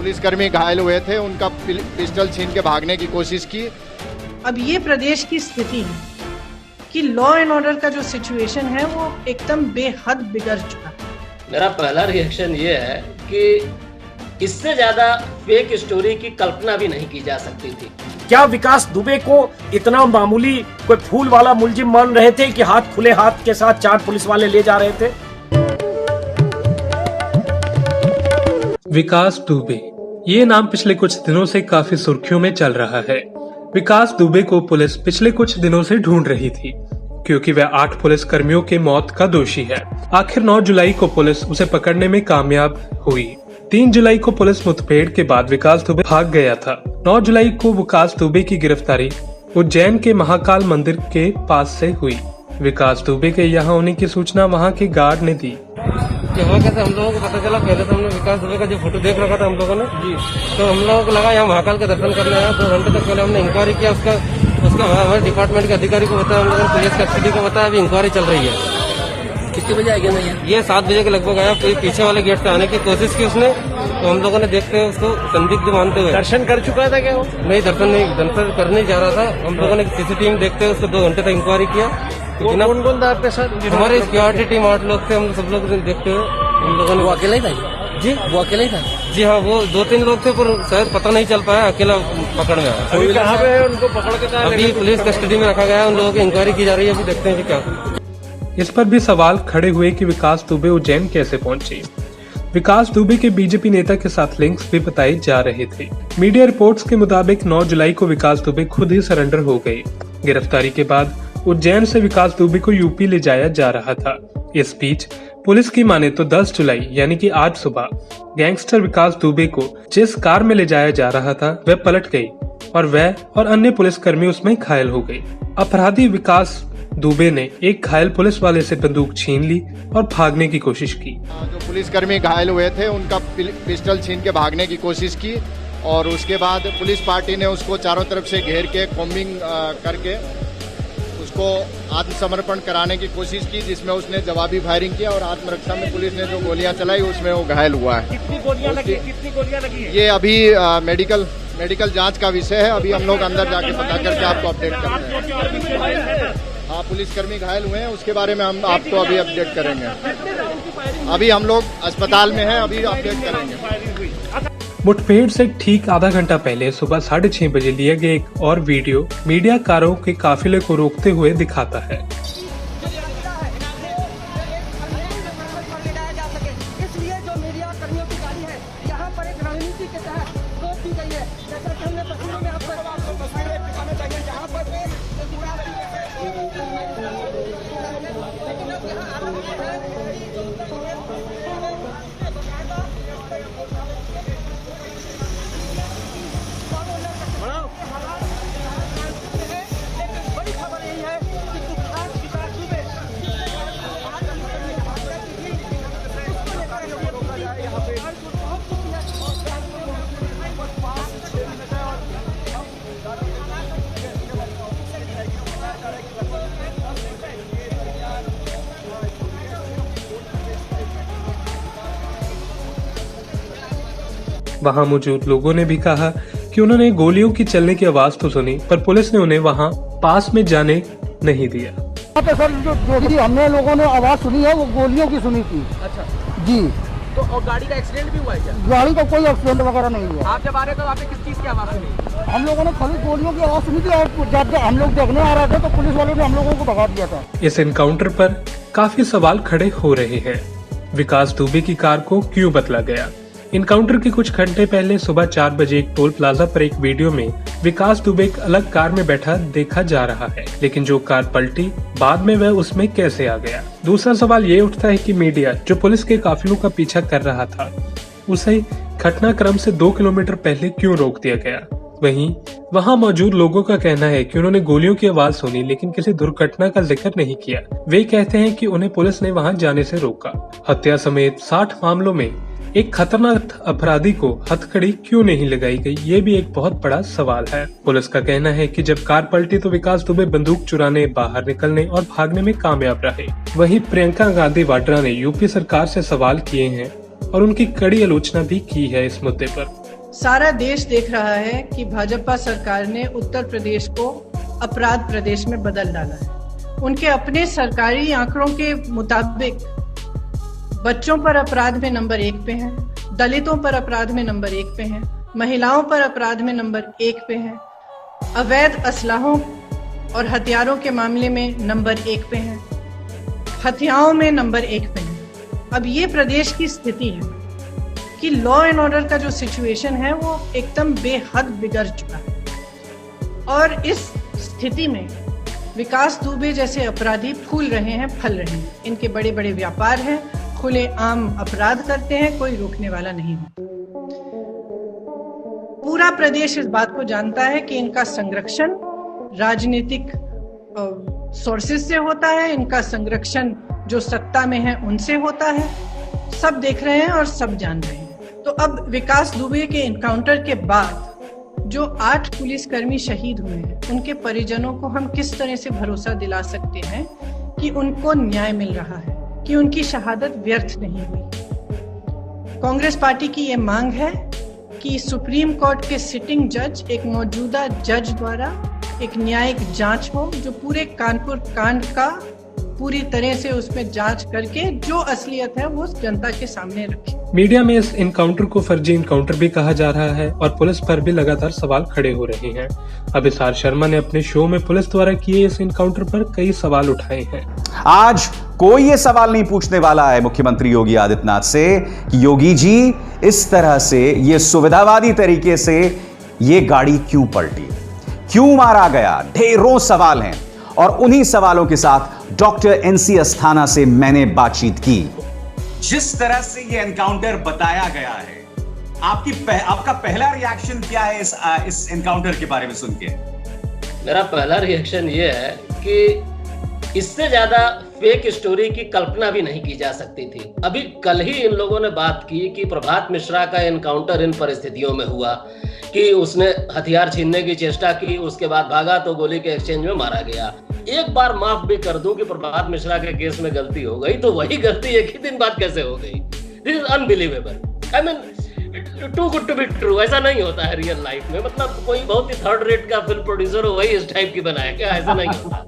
पुलिसकर्मी घायल हुए थे, उनका पिस्टल छीन के भागने की कोशिश की। अब ये प्रदेश की स्थिति है कि लॉ एंड ऑर्डर का जो सिचुएशन है वो एकदम बेहद बिगड़ चुका है। मेरा पहला रिएक्शन ये है कि इससे ज्यादा फेक स्टोरी की कल्पना भी नहीं की जा सकती थी। क्या विकास दुबे को इतना मामूली कोई फूल वाला मुलजिम मान रहे थे कि हाथ खुले हाथ के साथ 4 पुलिस वाले ले जा रहे थे? विकास दुबे, ये नाम पिछले कुछ दिनों से काफी सुर्खियों में चल रहा है। विकास दुबे को पुलिस पिछले कुछ दिनों से ढूंढ रही थी क्योंकि वह 8 पुलिस कर्मियों के मौत का दोषी है। आखिर 9 जुलाई को पुलिस उसे पकड़ने में कामयाब हुई। 3 जुलाई को पुलिस मुठभेड़ के बाद विकास दुबे भाग गया था। 9 जुलाई को विकास दुबे की गिरफ्तारी उज्जैन के महाकाल मंदिर के पास से हुई। विकास दुबे के यहाँ होने की सूचना वहाँ के गार्ड ने दी। यहाँ कैसे हम लोगों को पता चला, पहले तो हमने विकास दुबे का जो फोटो देख रखा था हम लोगों ने जी, तो हम लोगों को लगा यहाँ महाकाल के दर्शन करने आया। 2 घंटे तक पहले हमने इंक्वायरी किया, उसका हमारे डिपार्टमेंट के अधिकारी को बताया, हम लोगों ने पुलिस कस्टडी को बताया, अभी इंक्वायरी चल रही है। कितने बजे आएगा भैया? ये 7 बजे के लगभग आया। कोई पीछे वाले गेट से आने की कोशिश की उसने, तो हम लोगों ने देखते हुए उसको संदिग्ध मानते हुए। दर्शन कर चुका था क्या वो? नहीं, दर्शन करने जा रहा था। हम लोगों ने सीसीटीवी में देखते हुए उसको 2 घंटे तक इंक्वायरी किया। कौन था आपके साथ? हमारी सिक्योरिटी टीम 8 लोग थे, हम सब लोग देखते हुए हम लोगों ने। वो अकेला ही था जी? वो अकेला ही था जी? हाँ, वो 2-3 लोग थे पर शायद पता नहीं चल पाया, अकेला पकड़ में आया। अभी कहाँ पे है? उनको पकड़ के कहाँ? अभी पुलिस कस्टडी में रखा गया है, उन लोगों की इंक्वायरी की जा रही है, अभी देखते हैं कि क्या। इस पर भी सवाल खड़े हुए कि विकास दुबे उज्जैन कैसे पहुंचे। विकास दुबे के बीजेपी नेता के साथ लिंक्स भी बताए जा रहे थे। मीडिया रिपोर्ट्स के मुताबिक 9 जुलाई को विकास दुबे खुद ही सरेंडर हो गए। गिरफ्तारी के बाद उज्जैन से विकास दुबे को यूपी ले जाया जा रहा था। इस बीच पुलिस की माने तो 10 जुलाई यानी कि आज सुबह गैंगस्टर विकास दुबे को जिस कार में ले जाया जा रहा था वह पलट गई और वह और अन्य पुलिसकर्मी उसमें घायल हो गए। अपराधी विकास दुबे ने एक घायल पुलिस वाले से बंदूक छीन ली और भागने की कोशिश की। जो पुलिसकर्मी घायल हुए थे उनका पिस्टल छीन के भागने की कोशिश की और उसके बाद पुलिस पार्टी ने उसको चारों तरफ से घेर के कॉम्बिंग करके उसको आत्मसमर्पण कराने की कोशिश की, जिसमें उसने जवाबी फायरिंग किया और आत्मरक्षा में पुलिस ने जो गोलियां चलाई उसमें वो घायल हुआ है। कितनी गोलियां लगी? ये अभी मेडिकल जांच का विषय है। अभी हम लोग अंदर जाके पता करके आपको अपडेट करते हैं। हाँ, पुलिसकर्मी घायल हुए हैं, उसके बारे में हम आपको अभी अपडेट करेंगे। अभी हम लोग अस्पताल में हैं, अभी अपडेट करेंगे। मुठभेड़ से ठीक आधा घंटा पहले सुबह 6:30 बजे लिया गया एक और वीडियो मीडियाकारों के काफिले को रोकते हुए दिखाता है। इसलिए जो मीडिया कर्मियों की गाड़ी है यहाँ पर एक रणनीति के तहत रोक दी गई है। जैसा कि हमने तस्वीरों में आपको दिखाने चाहिए, यहाँ पर बड़ी खबर यही है कि कुख्यात विकास दुबे वहां मौजूद लोगों ने भी कहा कि उन्होंने गोलियों की चलने की आवाज तो सुनी पर पुलिस ने उन्हें वहां पास में जाने नहीं दिया। यहाँ पे सर जो हमने लोगों ने आवाज सुनी है वो गोलियों की सुनी थी। अच्छा जी। तो और गाड़ी का एक्सीडेंट भी हुआ है क्या? गाड़ी का कोई एक्सीडेंट वगैरह नहीं हुआ। आप जब आ रहे थे तो आपने किस चीज की आवाज सुनी? हम लोगों ने खाली गोलियों की आवाज सुनी थी और जब हम लोग देखने आ रहे थे तो पुलिस वालों ने हम लोगों को भगा दिया था। इस एनकाउंटर पर काफी सवाल खड़े हो रहे हैं। विकास दुबे की कार को क्यों बदला गया? इनकाउंटर के कुछ घंटे पहले सुबह 4 बजे एक टोल प्लाजा पर एक वीडियो में विकास दुबे एक अलग कार में बैठा देखा जा रहा है, लेकिन जो कार पलटी बाद में वह उसमें कैसे आ गया? दूसरा सवाल ये उठता है कि मीडिया जो पुलिस के काफिलों का पीछा कर रहा था उसे घटनाक्रम से 2 किलोमीटर पहले क्यों रोक दिया गया? वहीं वहां मौजूद लोगों का कहना है कि उन्होंने गोलियों की आवाज सुनी लेकिन किसी दुर्घटना का जिक्र नहीं किया। वे कहते हैं कि उन्हें पुलिस ने वहां जाने से रोका। हत्या समेत 60 मामलों में एक खतरनाक अपराधी को हथकड़ी क्यों नहीं लगाई गई, ये भी एक बहुत बड़ा सवाल है। पुलिस का कहना है कि जब कार पलटी तो विकास दुबे बंदूक चुराने, बाहर निकलने और भागने में कामयाब रहे। वहीं प्रियंका गांधी वाड्रा ने यूपी सरकार से सवाल किए हैं और उनकी कड़ी आलोचना भी की है इस मुद्दे पर। सारा देश देख रहा है कि भाजपा सरकार ने उत्तर प्रदेश को अपराध प्रदेश में बदल डाला है। उनके अपने सरकारी आंकड़ों के मुताबिक बच्चों पर अपराध में नंबर 1 पे हैं, दलितों पर अपराध में नंबर 1 पे हैं, महिलाओं पर अपराध में नंबर 1 पे हैं, अवैध असलाहों और हथियारों के मामले में नंबर 1 पे हैं, हत्याओं में नंबर 1 पे हैं। अब ये प्रदेश की स्थिति है कि लॉ एंड ऑर्डर का जो सिचुएशन है वो एकदम बेहद बिगड़ चुका है। और इस स्थिति में विकास दुबे जैसे अपराधी फूल रहे हैं, फल रहे हैं। इनके बड़े बड़े व्यापार हैं, खुले आम अपराध करते हैं, कोई रोकने वाला नहीं है। पूरा प्रदेश इस बात को जानता है कि इनका संरक्षण राजनीतिक सोर्सेस से होता है, इनका संरक्षण जो सत्ता में है उनसे होता है। सब देख रहे हैं और सब जान रहे हैं। तो अब विकास दुबे के एनकाउंटर के बाद जो 8 पुलिसकर्मी शहीद हुए हैं, उनके परिजनों को हम किस तरह से भरोसा दिला सकते हैं कि उनको न्याय मिल रहा है, कि उनकी शहादत व्यर्थ नहीं हुई। कांग्रेस पार्टी की ये मांग है कि सुप्रीम कोर्ट के सिटिंग जज, एक मौजूदा जज द्वारा एक न्यायिक जांच हो, जो पूरे कानपुर कांड का पूरी तरह से उसमें जांच करके जो असलियत है वो जनता के सामने रखे। मीडिया में इस इनकाउंटर को फर्जी इनकाउंटर भी कहा जा रहा है और पुलिस पर भी लगातार सवाल खड़े हो रहे हैं। अभिसार शर्मा ने अपने शो में पुलिस द्वारा किए इस इनकाउंटर पर कई सवाल उठाए हैं। आज कोई ये सवाल नहीं पूछने वाला है मुख्यमंत्री योगी आदित्यनाथ से कि योगी जी इस तरह से, ये सुविधावादी तरीके से ये गाड़ी क्यों पलटी, क्यों मारा गया। ढेरों सवाल हैं और उन्हीं सवालों के साथ डॉक्टर एनसी अस्थाना से मैंने बातचीत की। जिस तरह से ये एनकाउंटर बताया गया है, आपका पहला रिएक्शन क्या है इस एनकाउंटर के बारे में सुन के? मेरा पहला रिएक्शन ये है कि इससे ज्यादा फेक स्टोरी की कल्पना भी नहीं की जा सकती थी। अभी कल ही इन लोगों ने बात की कि प्रभात मिश्रा का एनकाउंटर इन परिस्थितियों में हुआ कि उसने हथियार छीनने की चेष्टा की, उसके बाद भागा तो गोली के एक्सचेंज में मारा गया। एक बार माफ भी कर दूं कि प्रभात मिश्रा के केस में गलती हो गई, तो वही गलती एक ही दिन बाद कैसे हो गई? This is unbelievable. I mean too good to be true. ऐसा नहीं होता है रियल लाइफ में। मतलब कोई बहुत ही थर्ड रेट का फिल्म प्रोड्यूसर हो, वही इस टाइप की बनाया क्या? ऐसा नहीं होता।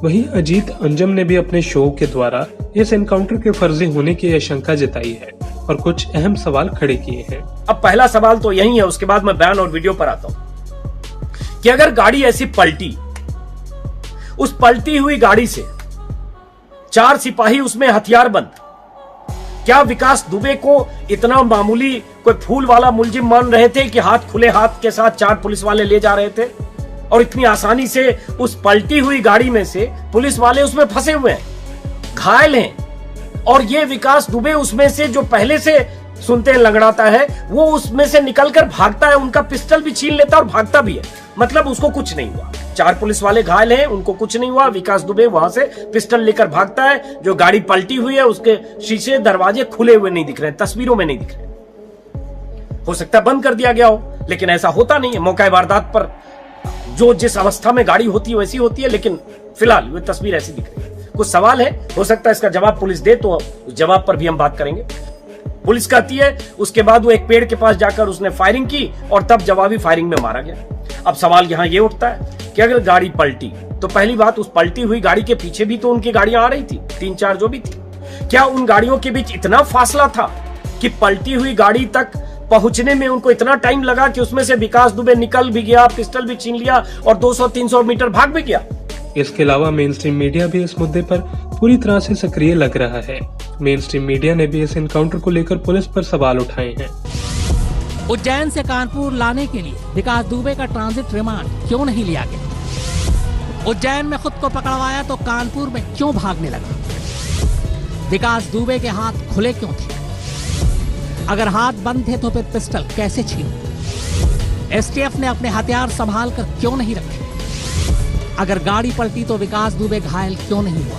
वहीं अजीत अंजम ने भी अपने शो के द्वारा इस एनकाउंटर के फर्जी होने की आशंका जताई है और कुछ अहम सवाल खड़े किए हैं। अब पहला सवाल तो यही है, उसके बाद मैं बयान और वीडियो पर आता हूं कि अगर गाड़ी ऐसी पलटी, उस पलटी हुई गाड़ी से 4 सिपाही उसमें हथियार बंद, क्या विकास दुबे को इतना मामूली कोई फूल वाला मुलजिम मान रहे थे कि हाथ खुले हाथ के साथ 4 पुलिस वाले ले जा रहे थे और इतनी आसानी से उस पलटी हुई गाड़ी में से पुलिस वाले उसमें फंसे हुए हैं, घायल हैं, और ये विकास दुबे उसमें से जो पहले से सुनते हैं लंगड़ाता है, वो उसमें से निकलकर भागता है, उनका पिस्टल भी छीन लेता है और भागता भी है। मतलब उसको कुछ नहीं हुआ। 4 पुलिस वाले घायल हैं, उनको कुछ नहीं हुआ। विकास दुबे वहां से पिस्टल लेकर भागता है। जो गाड़ी पलटी हुई है उसके शीशे दरवाजे खुले हुए नहीं दिख रहे, तस्वीरों में नहीं दिख रहे। हो सकता है बंद कर दिया गया हो, लेकिन ऐसा होता नहीं है। मौका वारदात पर जो जिस अवस्था में गाड़ी होती है वैसी होती है, लेकिन फिलहाल ये तस्वीर ऐसी दिख रही है। कुछ सवाल है, हो सकता है इसका जवाब पुलिस दे, तो उस जवाब पर भी हम बात करेंगे। पुलिस कहती है उसके बाद वो एक पेड़ के पास जाकर उसने फायरिंग की और तब जवाबी फायरिंग में मारा गया। अब सवाल यहां ये उठता है कि अगर गाड़ी पलटी, तो पहली बात, उस पलटी हुई गाड़ी के पीछे भी तो उनकी गाड़ियां आ रही थी, 3-4 जो भी थी। क्या उन गाड़ियों के बीच इतना फासला था कि पलटी हुई गाड़ी तक पहुंचने में उनको इतना टाइम लगा कि उसमें से विकास दुबे निकल भी गया, पिस्टल भी छीन लिया और 200-300 मीटर भाग भी गया? इसके अलावा मेन स्ट्रीम मीडिया भी इस मुद्दे पर पूरी तरह से सक्रिय लग रहा है। मेन स्ट्रीम मीडिया ने भी इस एनकाउंटर को लेकर पुलिस पर सवाल उठाए हैं। उज्जैन से कानपुर लाने के लिए विकास दुबे का ट्रांजिट रिमांड क्यों नहीं लिया गया? उज्जैन में खुद को पकड़वाया तो कानपुर में क्यों भागने लगा? विकास दुबे के हाथ खुले क्यों थे? अगर हाथ बंद थे तो फिर पिस्टल कैसे छीने? एसटीएफ ने अपने हथियार संभाल कर क्यों नहीं रखे? अगर गाड़ी पलटी तो विकास दुबे घायल क्यों नहीं हुआ,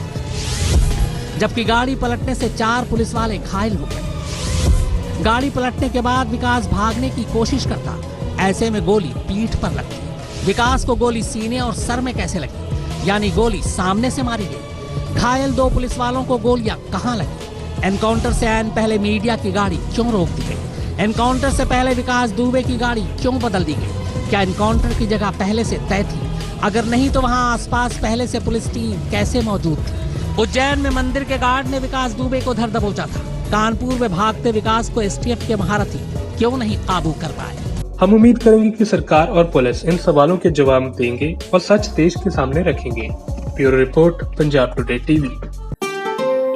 जबकि गाड़ी पलटने से 4 पुलिस वाले घायल हो गए? गाड़ी पलटने के बाद विकास भागने की कोशिश करता, ऐसे में गोली पीठ पर लगी। विकास को गोली सीने और सर में कैसे लगी? यानी गोली सामने से मारी गई। घायल 2 पुलिस वालों को गोलियां कहां लगी? एनकाउंटर से ऐन पहले मीडिया की गाड़ी क्यों रोक दी गई? एनकाउंटर से पहले विकास दुबे की गाड़ी क्यों बदल दी गई? क्या एनकाउंटर की जगह पहले से तय थी? अगर नहीं तो वहां आसपास पहले से पुलिस टीम कैसे मौजूद थी? उज्जैन में मंदिर के गार्ड ने विकास दुबे को धर दबोचा था। कानपुर में भागते विकास को एसटीएफ के महारथी क्यों नहीं काबू कर पाए? हम उम्मीद करेंगे कि सरकार और पुलिस इन सवालों के जवाब देंगे और सच देश के सामने रखेंगे। Bureau report, Punjab today TV.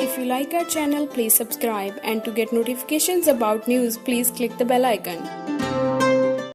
If you like our channel, please subscribe, and to get notifications about news, please click the bell icon.